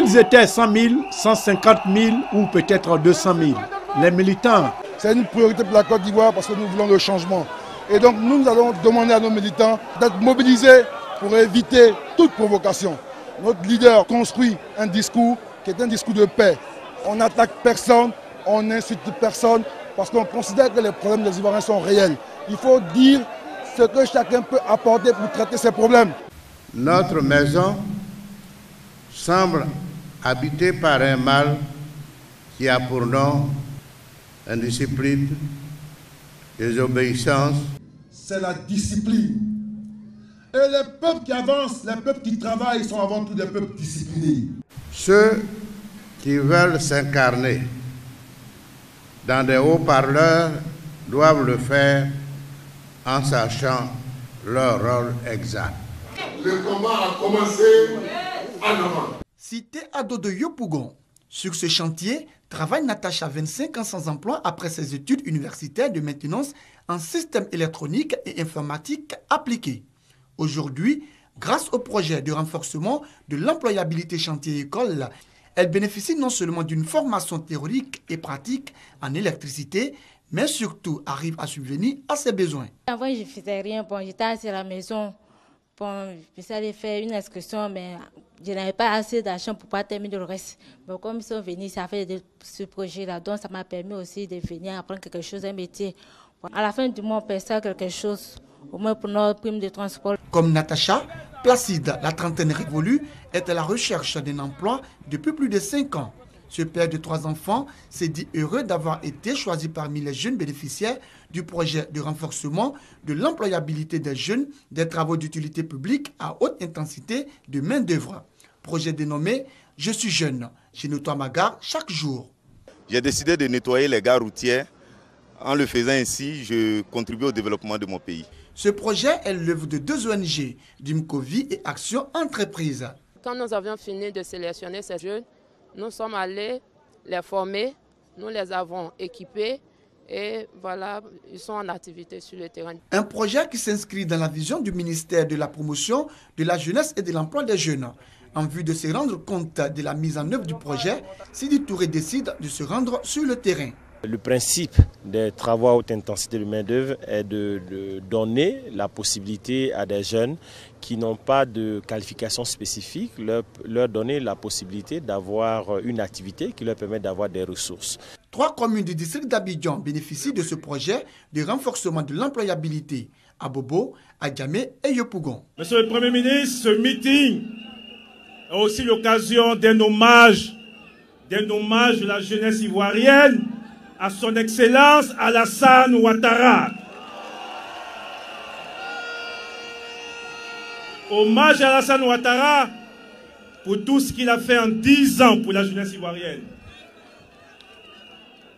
S'ils étaient 100 000, 150 000 ou peut-être 200 000, les militants... C'est une priorité pour la Côte d'Ivoire parce que nous voulons le changement. Et donc nous allons demander à nos militants d'être mobilisés pour éviter toute provocation. Notre leader construit un discours qui est un discours de paix. On n'attaque personne, on n'insulte personne parce qu'on considère que les problèmes des Ivoiriens sont réels. Il faut dire ce que chacun peut apporter pour traiter ces problèmes. Notre maison semble habitée par un mal qui a pour nom indiscipline, désobéissance. C'est la discipline. Et les peuples qui avancent, les peuples qui travaillent sont avant tout des peuples disciplinés. Ceux qui veulent s'incarner dans des haut-parleurs doivent le faire en sachant leur rôle exact. Le combat a commencé en avant. Cité Ado de Yopougon. Sur ce chantier, travaille Natacha, 25 ans sans emploi après ses études universitaires de maintenance en système électronique et informatique appliquée. Aujourd'hui, grâce au projet de renforcement de l'employabilité chantier-école, elle bénéficie non seulement d'une formation théorique et pratique en électricité, mais surtout arrive à subvenir à ses besoins. Avant, je ne faisais rien. Bon, j'étais assise à la maison. Bon, j'allais faire une inscription, mais je n'avais pas assez d'argent pour pouvoir terminer le reste. Mais comme ils sont venus, ça fait ce projet-là. Donc, ça m'a permis aussi de venir apprendre quelque chose, un métier. Bon, à la fin du mois, on peut faire quelque chose, au moins pour notre prime de transport. Comme Natacha, Placide, la trentaine révolue, est à la recherche d'un emploi depuis plus de 5 ans. Ce père de 3 enfants s'est dit heureux d'avoir été choisi parmi les jeunes bénéficiaires du projet de renforcement de l'employabilité des jeunes des travaux d'utilité publique à haute intensité de main-d'œuvre. Projet dénommé « Je suis jeune ». Je nettoie ma gare chaque jour. J'ai décidé de nettoyer les gares routières. En le faisant ainsi, je contribue au développement de mon pays. Ce projet est l'œuvre de 2 ONG, Dimcovi et Action Entreprise. Quand nous avions fini de sélectionner ces jeunes, nous sommes allés les former, nous les avons équipés et voilà, ils sont en activité sur le terrain. Un projet qui s'inscrit dans la vision du ministère de la Promotion de la Jeunesse et de l'Emploi des Jeunes. En vue de se rendre compte de la mise en œuvre du projet, Sidi Touré décide de se rendre sur le terrain. Le principe des travaux à haute intensité de main-d'œuvre est de donner la possibilité à des jeunes qui n'ont pas de qualification spécifique, leur donner la possibilité d'avoir une activité qui leur permet d'avoir des ressources. 3 communes du district d'Abidjan bénéficient de ce projet de renforcement de l'employabilité. Abobo, Adjamé et Yopougon. Monsieur le Premier ministre, ce meeting est aussi l'occasion d'un hommage de la jeunesse ivoirienne à son Excellence Alassane Ouattara. Hommage à Alassane Ouattara pour tout ce qu'il a fait en 10 ans pour la jeunesse ivoirienne.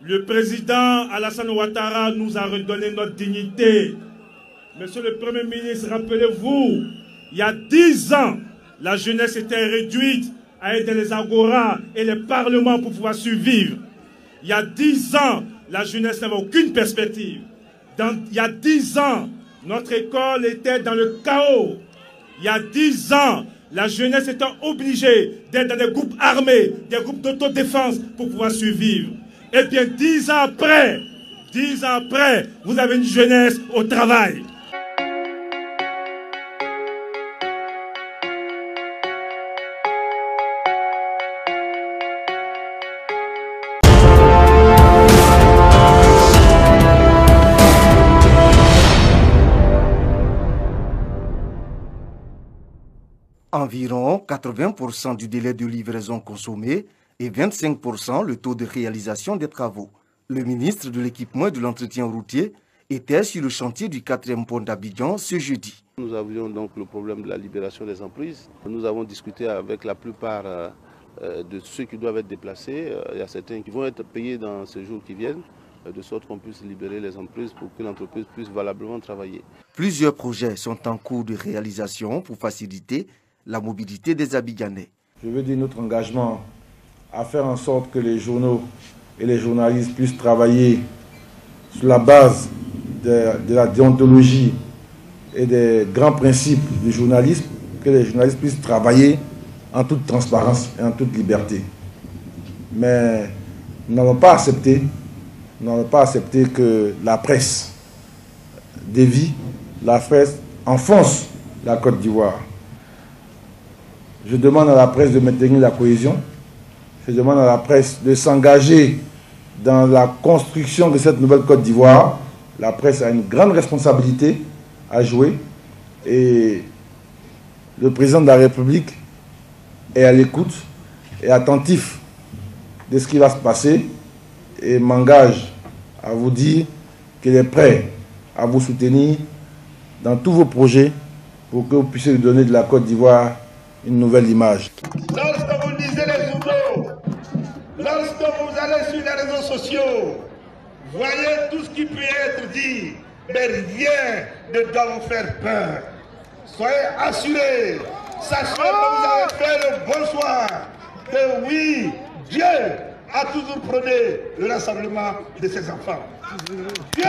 Le président Alassane Ouattara nous a redonné notre dignité. Monsieur le Premier ministre, rappelez-vous, il y a 10 ans, la jeunesse était réduite à être dans les agoras et les parlements pour pouvoir survivre. Il y a 10 ans, la jeunesse n'avait aucune perspective. Il y a 10 ans, notre école était dans le chaos. Il y a 10 ans, la jeunesse était obligée d'être dans des groupes armés, des groupes d'autodéfense pour pouvoir survivre. Et bien 10 ans après, vous avez une jeunesse au travail. Environ 80% du délai de livraison consommé et 25% le taux de réalisation des travaux. Le ministre de l'Équipement et de l'Entretien routier était sur le chantier du 4e pont d'Abidjan ce jeudi. Nous avions donc le problème de la libération des emprises. Nous avons discuté avec la plupart de ceux qui doivent être déplacés. Il y a certains qui vont être payés dans ces jours qui viennent, de sorte qu'on puisse libérer les emprises pour que l'entreprise puisse valablement travailler. Plusieurs projets sont en cours de réalisation pour faciliter la mobilité des Abidjanais. Je veux dire notre engagement à faire en sorte que les journaux et les journalistes puissent travailler sur la base de la déontologie et des grands principes du journalisme, que les journalistes puissent travailler en toute transparence et en toute liberté. Mais nous n'allons pas accepter que la presse dévie, la presse enfonce la Côte d'Ivoire. Je demande à la presse de maintenir la cohésion. Je demande à la presse de s'engager dans la construction de cette nouvelle Côte d'Ivoire. La presse a une grande responsabilité à jouer et le président de la République est à l'écoute et attentif de ce qui va se passer et m'engage à vous dire qu'il est prêt à vous soutenir dans tous vos projets pour que vous puissiez donner de la Côte d'Ivoire une nouvelle image. Lorsque vous lisez les journaux, lorsque vous allez sur les réseaux sociaux, voyez tout ce qui peut être dit, mais rien ne doit vous faire peur. Soyez assurés, sachez que vous avez fait le bon choix, que oui, Dieu a toujours prôné le rassemblement de ses enfants. Dieu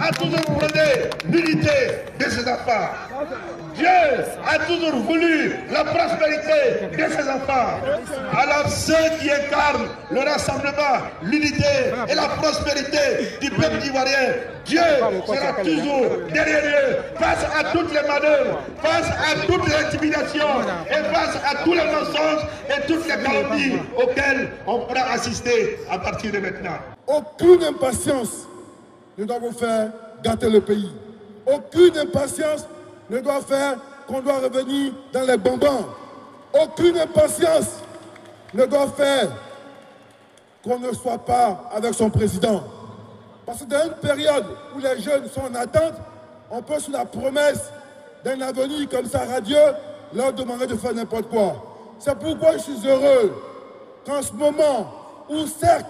a toujours prôné l'unité de ses enfants. Dieu a toujours voulu la prospérité de ses enfants. Alors ceux qui incarnent le rassemblement, l'unité et la prospérité du peuple ivoirien, Dieu sera toujours derrière eux face à toutes les manœuvres, face à toutes les intimidations et face à tous les mensonges et toutes les calomnies auxquelles on pourra assister à partir de maintenant. Aucune impatience ne doit vous faire gâter le pays. Aucune impatience ne doit faire qu'on doit revenir dans les bonbons. Aucune impatience ne doit faire qu'on ne soit pas avec son président. Parce que dans une période où les jeunes sont en attente, on peut, sous la promesse d'un avenir comme ça radieux, leur demander de faire n'importe quoi. C'est pourquoi je suis heureux qu'en ce moment où certes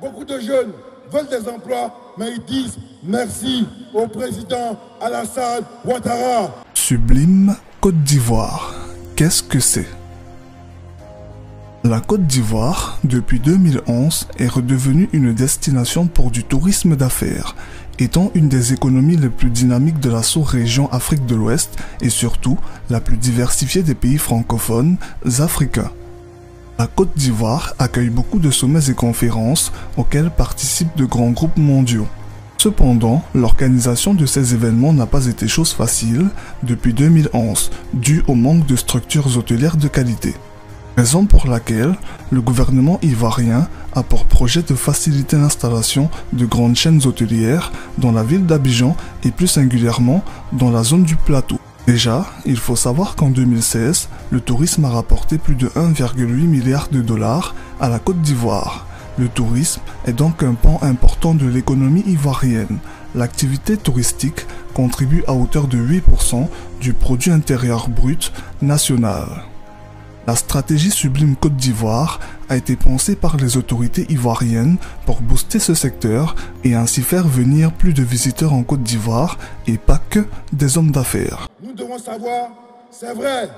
beaucoup de jeunes veulent des emplois, mais ils disent merci au président Alassane Ouattara. Sublime Côte d'Ivoire, qu'est-ce que c'est? La Côte d'Ivoire, depuis 2011, est redevenue une destination pour du tourisme d'affaires, étant une des économies les plus dynamiques de la sous-région Afrique de l'Ouest et surtout la plus diversifiée des pays francophones africains. La Côte d'Ivoire accueille beaucoup de sommets et conférences auxquels participent de grands groupes mondiaux. Cependant, l'organisation de ces événements n'a pas été chose facile depuis 2011, dû au manque de structures hôtelières de qualité. Raison pour laquelle le gouvernement ivoirien a pour projet de faciliter l'installation de grandes chaînes hôtelières dans la ville d'Abidjan et plus singulièrement dans la zone du plateau. Déjà, il faut savoir qu'en 2016, le tourisme a rapporté plus de 1,8 milliard de dollars à la Côte d'Ivoire. Le tourisme est donc un pan important de l'économie ivoirienne. L'activité touristique contribue à hauteur de 8% du produit intérieur brut national. La stratégie Sublime Côte d'Ivoire a été pensée par les autorités ivoiriennes pour booster ce secteur et ainsi faire venir plus de visiteurs en Côte d'Ivoire et pas que des hommes d'affaires. Nous devons savoir, c'est vrai,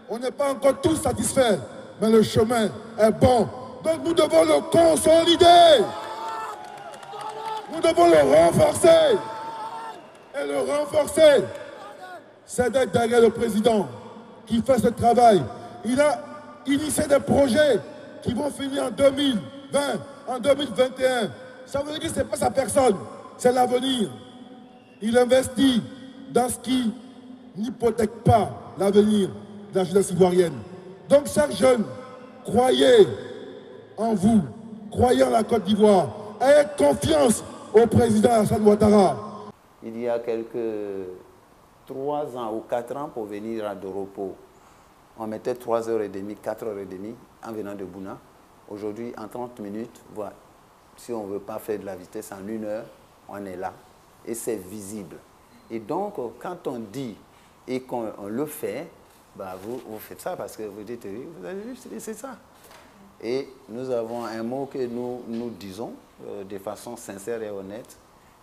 on n'est pas encore tous satisfaits, mais le chemin est bon. Donc nous devons le consolider. Nous devons le renforcer. Et le renforcer, c'est d'être derrière le président qui fait ce travail. Il a initié des projets qui vont finir en 2020, en 2021. Ça veut dire que ce n'est pas sa personne, c'est l'avenir. Il investit dans ce qui n'hypothèque pas l'avenir de la jeunesse ivoirienne. Donc, chers jeunes, croyez en vous, croyez en la Côte d'Ivoire, ayez confiance au président Alassane Ouattara. Il y a quelques 3 ans ou 4 ans pour venir à Doropo, on mettait 3h30, 4h30 en venant de Bouna. Aujourd'hui, en 30 minutes, voilà, si on ne veut pas faire de la vitesse en 1 heure, on est là. Et c'est visible. Et donc, quand on dit et qu'on le fait, bah vous faites ça parce que vous dites, vous avez vu, c'est ça. Et nous avons un mot que nous disons de façon sincère et honnête,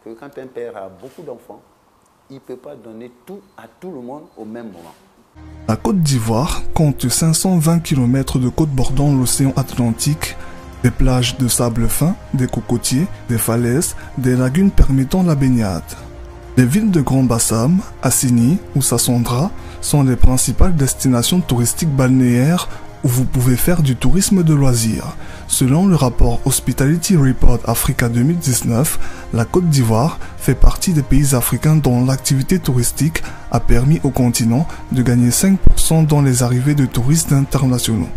que quand un père a beaucoup d'enfants, il ne peut pas donner tout à tout le monde au même moment. La Côte d'Ivoire compte 520 km de côte bordant l'océan Atlantique, des plages de sable fin, des cocotiers, des falaises, des lagunes permettant la baignade. Les villes de Grand Bassam, Assini ou Sassandra sont les principales destinations touristiques balnéaires où vous pouvez faire du tourisme de loisirs. Selon le rapport Hospitality Report Africa 2019, la Côte d'Ivoire fait partie des pays africains dont l'activité touristique a permis au continent de gagner 5% dans les arrivées de touristes internationaux.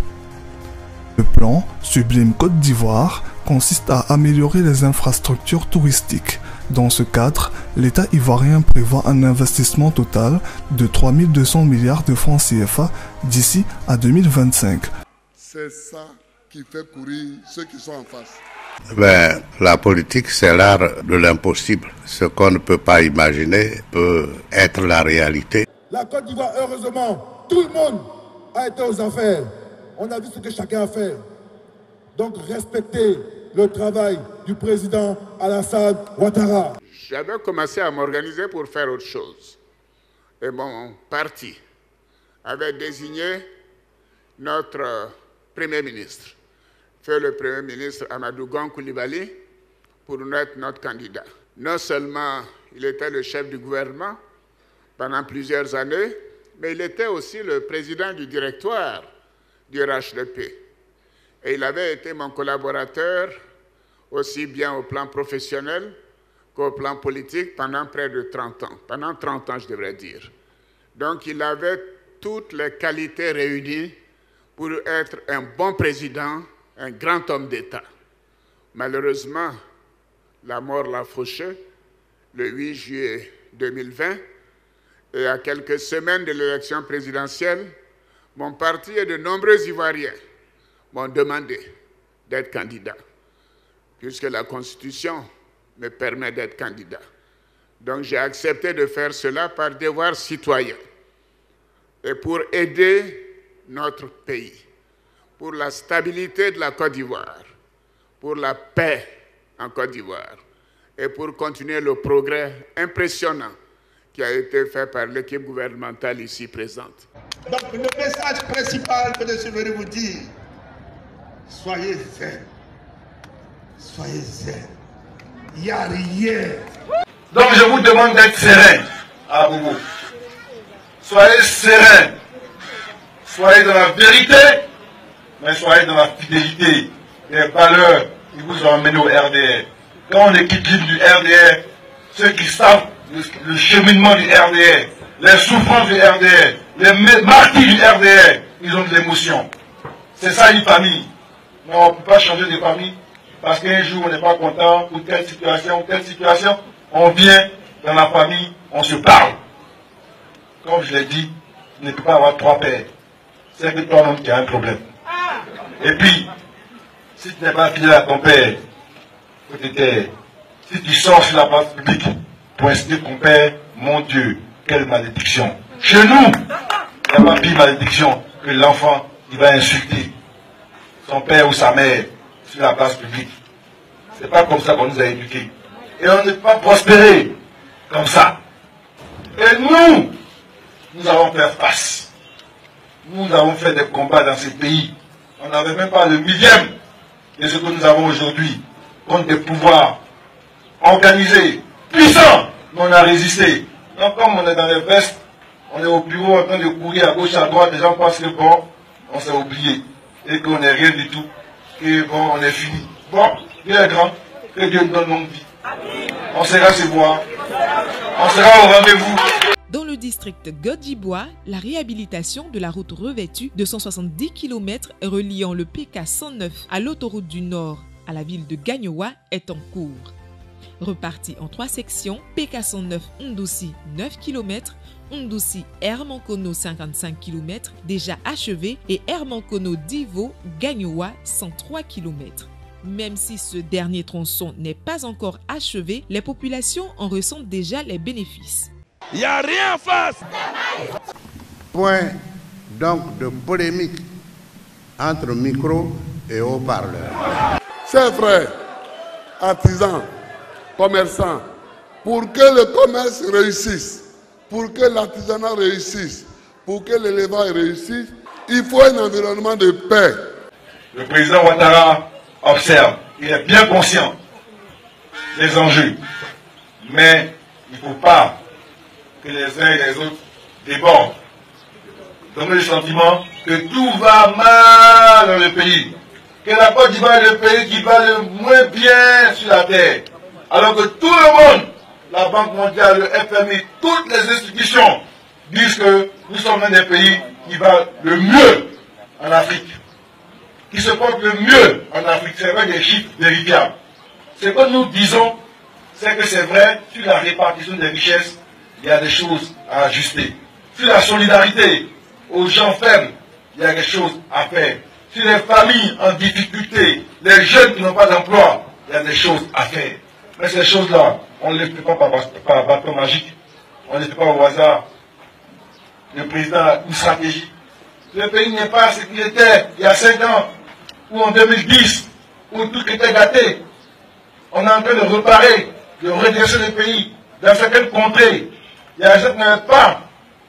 Le plan Sublime Côte d'Ivoire consiste à améliorer les infrastructures touristiques. Dans ce cadre, l'État ivoirien prévoit un investissement total de 3200 milliards de francs CFA d'ici à 2025. C'est ça qui fait courir ceux qui sont en face. La politique, c'est l'art de l'impossible. Ce qu'on ne peut pas imaginer peut être la réalité. La Côte d'Ivoire, heureusement, tout le monde a été aux affaires. On a vu ce que chacun a fait. Donc respectez le travail du président Alassane Ouattara. J'avais commencé à m'organiser pour faire autre chose. Et mon parti avait désigné notre Premier ministre, fait le Premier ministre Amadou Gon Coulibaly, pour être notre candidat. Non seulement il était le chef du gouvernement pendant plusieurs années, mais il était aussi le président du directoire du RHDP. Et il avait été mon collaborateur aussi bien au plan professionnel qu'au plan politique pendant près de 30 ans. Pendant 30 ans, je devrais dire. Donc, il avait toutes les qualités réunies pour être un bon président, un grand homme d'État. Malheureusement, la mort l'a fauché le 8 juillet 2020 et à quelques semaines de l'élection présidentielle, mon parti et de nombreux Ivoiriens m'ont demandé d'être candidat, puisque la Constitution me permet d'être candidat. Donc j'ai accepté de faire cela par devoir citoyen et pour aider notre pays, pour la stabilité de la Côte d'Ivoire, pour la paix en Côte d'Ivoire et pour continuer le progrès impressionnant qui a été fait par l'équipe gouvernementale ici présente. Donc le message principal que je suis venu vous dire, soyez zen. Soyez zen. Il n'y a rien. Donc je vous demande d'être serein à Boubou. Soyez serein. Soyez dans la vérité, mais soyez dans la fidélité. Les valeurs qui vous ont emmené au RDR. Quand on est qui quitte du RDR, ceux qui savent le cheminement du RDR, les souffrances du RDR, les martyrs du RDR, ils ont de l'émotion. C'est ça une famille. Non, on ne peut pas changer de famille parce qu'un jour on n'est pas content pour telle situation, on vient dans la famille, on se parle. Comme je l'ai dit, tu ne peux pas avoir trois pères. C'est que toi-même qui as un problème. Et puis, si tu n'es pas fidèle à ton père, si tu sors sur la place publique pour inciter ton père, mon Dieu, quelle malédiction. Chez nous, il n'y a pas pire malédiction que l'enfant qui va insulter son père ou sa mère sur la place publique. C'est pas comme ça qu'on nous a éduqués. Et on ne peut pas prospérer comme ça. Et nous avons fait face. Nous avons fait des combats dans ces pays. On n'avait même pas le millième de ce que nous avons aujourd'hui contre des pouvoirs organisés, puissants, mais on a résisté. Donc comme on est dans les vestes, on est au bureau en train de courir à gauche, à droite, les gens pensent que bon, on s'est oublié, et qu'on n'est rien du tout, que bon, on est fini. Bon, Dieu est grand, que Dieu nous donne longue vie. On sera se voir, on sera au rendez-vous. Dans le district Godjibois, la réhabilitation de la route revêtue de 170 km reliant le PK 109 à l'autoroute du Nord à la ville de Gagnoa est en cours. Reparti en 3 sections, PK 109 Ndouci 9 km, Ndouci Hermankono 55 km déjà achevé et Hermankono Divo Gagnoa 103 km. Même si ce dernier tronçon n'est pas encore achevé, les populations en ressentent déjà les bénéfices. Il n'y a rien en face. Point donc de polémique entre micro et haut-parleur. Chers frères, artisans, commerçants, pour que le commerce réussisse, pour que l'artisanat réussisse, pour que l'élevage réussisse, il faut un environnement de paix. Le président Ouattara observe, il est bien conscient des enjeux, mais il ne faut pas que les uns et les autres débordent. donner le sentiment que tout va mal dans le pays. Que la Côte d'Ivoire est le pays qui va le moins bien sur la terre. Alors que tout le monde, la Banque mondiale, le FMI, toutes les institutions disent que nous sommes un des pays qui va le mieux en Afrique. Qui se porte le mieux en Afrique. C'est vrai des chiffres vérifiables. Ce que nous disons, c'est que c'est vrai, sur la répartition des richesses, il y a des choses à ajuster. Sur la solidarité aux gens faibles, il y a des choses à faire. Sur les familles en difficulté, les jeunes qui n'ont pas d'emploi, il y a des choses à faire. Mais ces choses-là, on ne les fait pas par bâton magique. On ne les fait pas au hasard. Le président a une stratégie. Le pays n'est pas ce qu'il était il y a 5 ans, ou en 2010, où tout était gâté. On est en train de reparer, de redresser le pays. Dans certaines contrées, il y a des gens qui n'avaient pas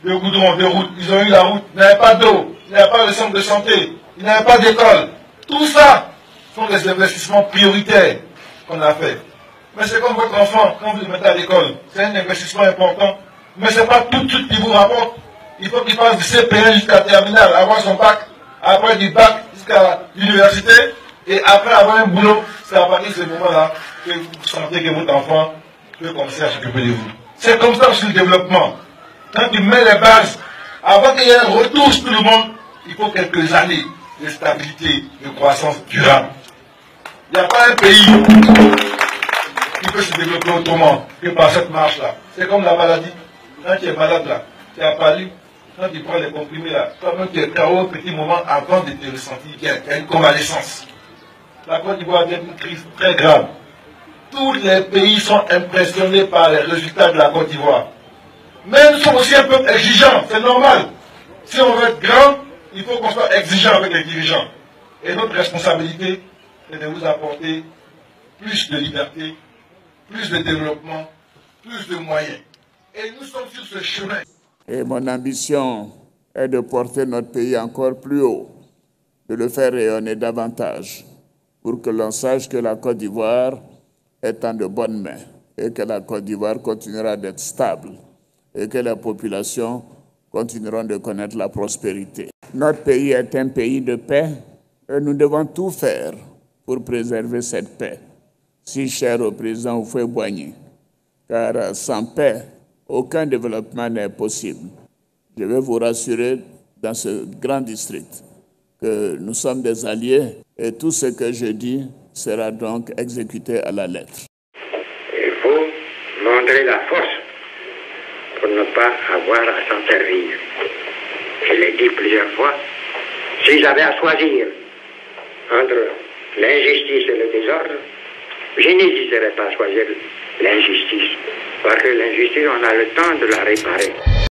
de goudron, de route. Ils ont eu la route, ils n'avaient pas d'eau, ils n'avaient pas de centre de santé, ils n'avaient pas d'école. Tout ça sont des investissements prioritaires qu'on a fait. Mais c'est comme votre enfant, quand vous le mettez à l'école, c'est un investissement important. Mais ce n'est pas tout de suite qui vous rapporte. Il faut qu'il passe du CP1 jusqu'à la terminale, avoir son bac, après du bac jusqu'à l'université, et après avoir un boulot. C'est à partir de ce moment-là que vous sentez que votre enfant peut commencer à s'occuper de vous. C'est comme ça aussi le développement. Quand tu mets les bases, avant qu'il y ait un retour sur tout le monde, il faut quelques années de stabilité, de croissance durable. Il n'y a pas un pays qui peut se développer autrement que par cette marche-là. C'est comme la maladie. Quand tu es malade là, tu as pas lu, quand tu prends les comprimés là, toi-même tu es KO un petit moment avant de te ressentir bien. Il y a une convalescence. La Côte d'Ivoire a une crise très grave. Tous les pays sont impressionnés par les résultats de la Côte d'Ivoire. Mais nous sommes aussi un peu exigeants, c'est normal. Si on veut être grand, il faut qu'on soit exigeant avec les dirigeants. Et notre responsabilité, c'est de vous apporter plus de liberté, plus de développement, plus de moyens. Et nous sommes sur ce chemin. Et mon ambition est de porter notre pays encore plus haut, de le faire rayonner davantage, pour que l'on sache que la Côte d'Ivoire est en de bonnes mains et que la Côte d'Ivoire continuera d'être stable et que les populations continueront de connaître la prospérité. Notre pays est un pays de paix et nous devons tout faire pour préserver cette paix, si chère au président Houphouët-Boigny, car sans paix, aucun développement n'est possible. Je vais vous rassurer dans ce grand district que nous sommes des alliés et tout ce que je dis sera donc exécuté à la lettre. Il faut montrer la force pour ne pas avoir à s'en servir. Je l'ai dit plusieurs fois, si j'avais à choisir entre l'injustice et le désordre, je n'hésiterais pas à choisir l'injustice. Parce que l'injustice, on a le temps de la réparer.